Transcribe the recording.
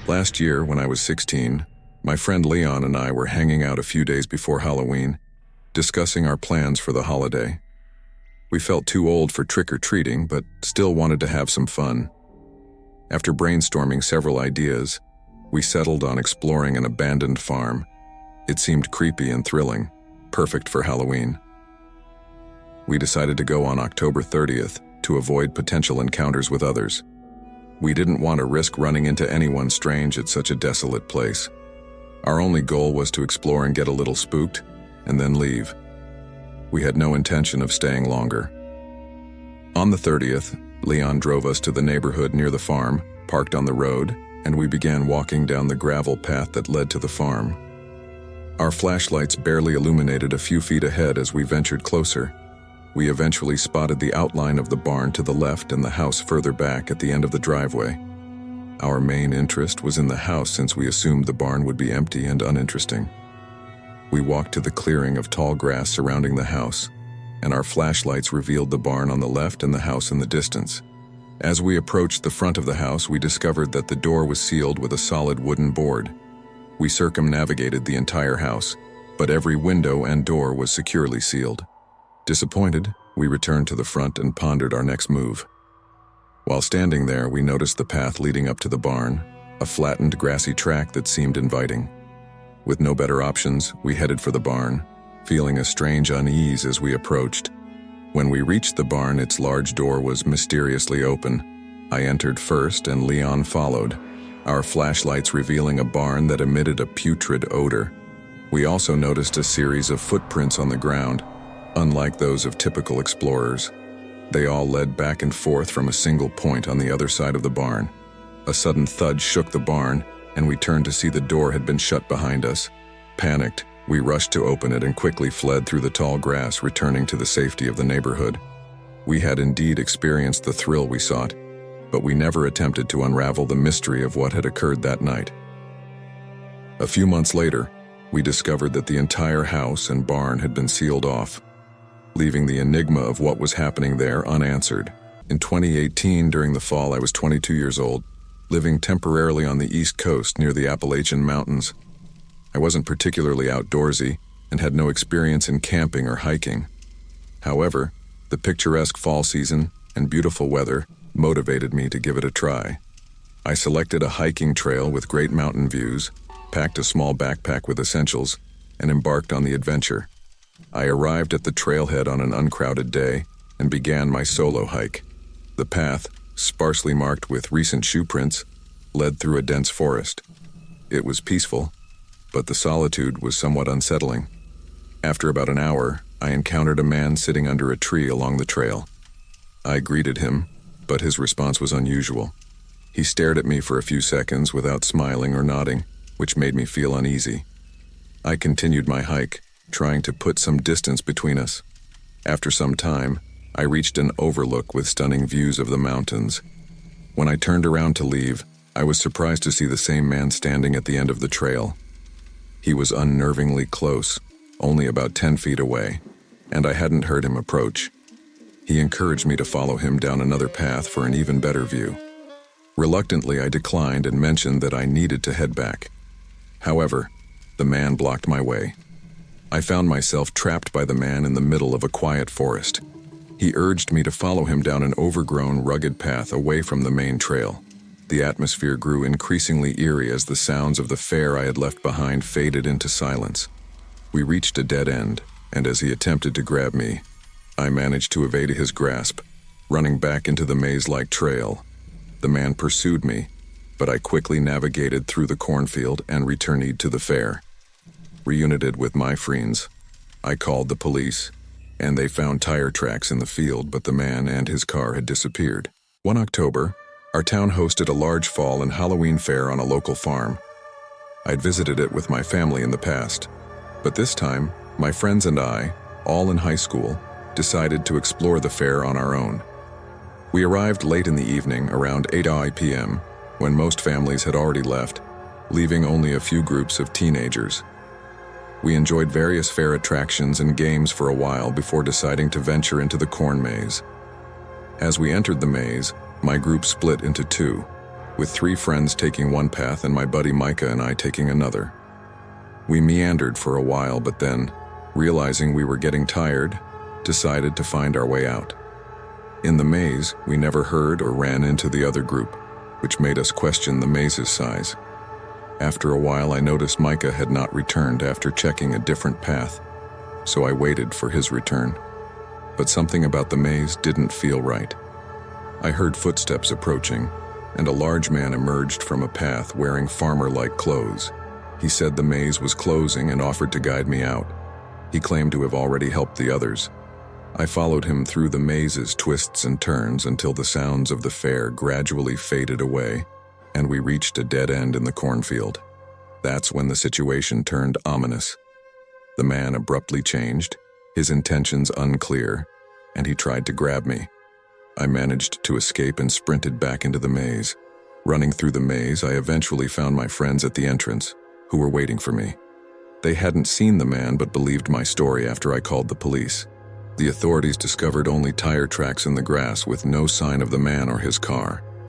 Last year, when I was 16, my friend Leon and I were hanging out a few days before Halloween, discussing our plans for the holiday. We felt too old for trick-or-treating, but still wanted to have some fun. After brainstorming several ideas, we settled on exploring an abandoned farm. It seemed creepy and thrilling, perfect for Halloween. We decided to go on October 30th to avoid potential encounters with others. We didn't want to risk running into anyone strange at such a desolate place. Our only goal was to explore and get a little spooked, and then leave. We had no intention of staying longer. On the 30th, Leon drove us to the neighborhood near the farm, parked on the road, and we began walking down the gravel path that led to the farm. Our flashlights barely illuminated a few feet ahead as we ventured closer. We eventually spotted the outline of the barn to the left and the house further back at the end of the driveway. Our main interest was in the house since we assumed the barn would be empty and uninteresting. We walked to the clearing of tall grass surrounding the house, and our flashlights revealed the barn on the left and the house in the distance. As we approached the front of the house, we discovered that the door was sealed with a solid wooden board. We circumnavigated the entire house, but every window and door was securely sealed. Disappointed, we returned to the front and pondered our next move. While standing there, we noticed the path leading up to the barn, a flattened grassy track that seemed inviting. With no better options, we headed for the barn, feeling a strange unease as we approached. When we reached the barn, its large door was mysteriously open. I entered first and Leon followed, our flashlights revealing a barn that emitted a putrid odor. We also noticed a series of footprints on the ground, unlike those of typical explorers. They all led back and forth from a single point on the other side of the barn. A sudden thud shook the barn, and we turned to see the door had been shut behind us. Panicked, we rushed to open it and quickly fled through the tall grass, returning to the safety of the neighborhood. We had indeed experienced the thrill we sought, but we never attempted to unravel the mystery of what had occurred that night. A few months later, we discovered that the entire house and barn had been sealed off, leaving the enigma of what was happening there unanswered. In 2018, during the fall, I was 22 years old, living temporarily on the East Coast near the Appalachian Mountains. I wasn't particularly outdoorsy and had no experience in camping or hiking. However, the picturesque fall season and beautiful weather motivated me to give it a try. I selected a hiking trail with great mountain views, packed a small backpack with essentials, and embarked on the adventure. I arrived at the trailhead on an uncrowded day and began my solo hike. The path, sparsely marked with recent shoe prints, led through a dense forest. It was peaceful, but the solitude was somewhat unsettling. After about an hour, I encountered a man sitting under a tree along the trail. I greeted him, but his response was unusual. He stared at me for a few seconds without smiling or nodding, which made me feel uneasy. I continued my hike, trying to put some distance between us. After some time, I reached an overlook with stunning views of the mountains. When I turned around to leave, I was surprised to see the same man standing at the end of the trail. He was unnervingly close, only about 10 feet away, and I hadn't heard him approach. He encouraged me to follow him down another path for an even better view. Reluctantly, I declined and mentioned that I needed to head back. However, the man blocked my way. I found myself trapped by the man in the middle of a quiet forest. He urged me to follow him down an overgrown, rugged path away from the main trail. The atmosphere grew increasingly eerie as the sounds of the fair I had left behind faded into silence. We reached a dead end, and as he attempted to grab me, I managed to evade his grasp, running back into the maze-like trail. The man pursued me, but I quickly navigated through the cornfield and returned to the fair. Reunited with my friends, I called the police, and they found tire tracks in the field, but the man and his car had disappeared. One October, our town hosted a large fall and Halloween fair on a local farm. I'd visited it with my family in the past, but this time, my friends and I, all in high school, decided to explore the fair on our own. We arrived late in the evening, around 8 p.m., when most families had already left, leaving only a few groups of teenagers. We enjoyed various fair attractions and games for a while before deciding to venture into the corn maze. As we entered the maze, my group split into two. with 3 friends taking one path and my buddy Micah and I taking another. We meandered for a while, but then, realizing we were getting tired, decided to find our way out. In the maze, we never heard or ran into the other group, which made us question the maze's size. After a while, I noticed Micah had not returned after checking a different path, so I waited for his return. But something about the maze didn't feel right. I heard footsteps approaching, and a large man emerged from a path wearing farmer-like clothes. He said the maze was closing and offered to guide me out. He claimed to have already helped the others. I followed him through the maze's twists and turns until the sounds of the fair gradually faded away, and we reached a dead end in the cornfield. That's when the situation turned ominous. The man abruptly changed, his intentions unclear, and he tried to grab me. I managed to escape and sprinted back into the maze. Running through the maze, I eventually found my friends at the entrance, who were waiting for me. They hadn't seen the man but believed my story after I called the police. The authorities discovered only tire tracks in the grass with no sign of the man or his car.